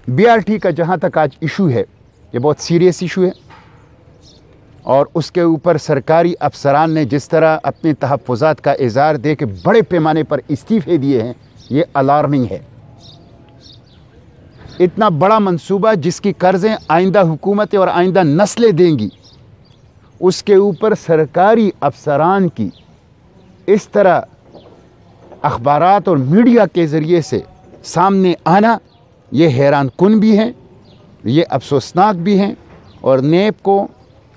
BRT का जहाँ तक आज इशू है, ये बहुत सीरियस इशू है और उसके ऊपर सरकारी अफसरान ने जिस तरह अपने तहफ़्फ़ुज़ात का इज़हार दे के बड़े पैमाने पर इस्तीफ़े दिए हैं, ये अलार्मिंग है। इतना बड़ा मंसूबा जिसकी कर्ज़ें आइंदा हुकूमतें और आइंदा नस्लें देंगी, उसके ऊपर सरकारी अफसरान की इस तरह अखबारात और मीडिया के ज़रिए से सामने आना, ये हैरान कुन भी हैं, ये अफसोसनाक भी हैं और नेब को,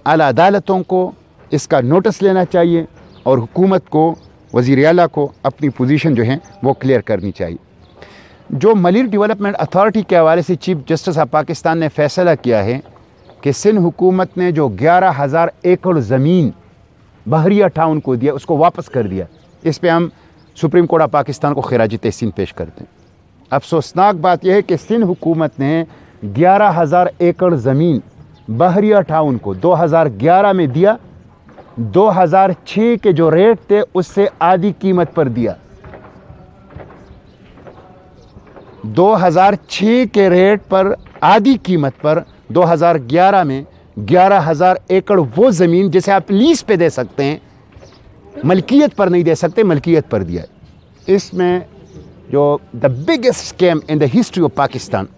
आला अदालतों को इसका नोटिस लेना चाहिए और हुकूमत को, वज़ीर आला को अपनी पोजीशन जो है वो क्लियर करनी चाहिए। जो मलिर डेवलपमेंट अथॉरिटी के हवाले से चीफ जस्टिस ऑफ पाकिस्तान ने फ़ैसला किया है कि सिंध हुकूमत ने जो 11,000 एकड़ ज़मीन बहरिया टाउन को दिया, उसको वापस कर दिया। इस पे हम सुप्रीम कोर्ट ऑफ पाकिस्तान को खिराज तहसीन पेश करते हैं। अफसोसनाक बात यह है कि सिंध हुकूमत ने 11,000 एकड़ ज़मीन बहरिया टाउन को 2011 में दिया, 2006 के जो रेट थे उससे आधी कीमत पर दिया। 2006 के रेट पर आधी कीमत पर 2011 में 11,000 एकड़ वो ज़मीन जिसे आप लीज पे दे सकते हैं, मलकियत पर नहीं दे सकते, मलकियत पर दिया। इसमें जो the biggest scam in the history of Pakistan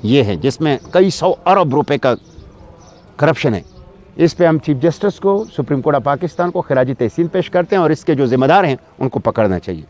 ये है, जिसमें कई 100 अरब रुपए का करप्शन है। इस पे हम चीफ जस्टिस को, सुप्रीम कोर्ट ऑफ पाकिस्तान को खिराज तहसीन पेश करते हैं और इसके जो ज़िम्मेदार हैं उनको पकड़ना चाहिए।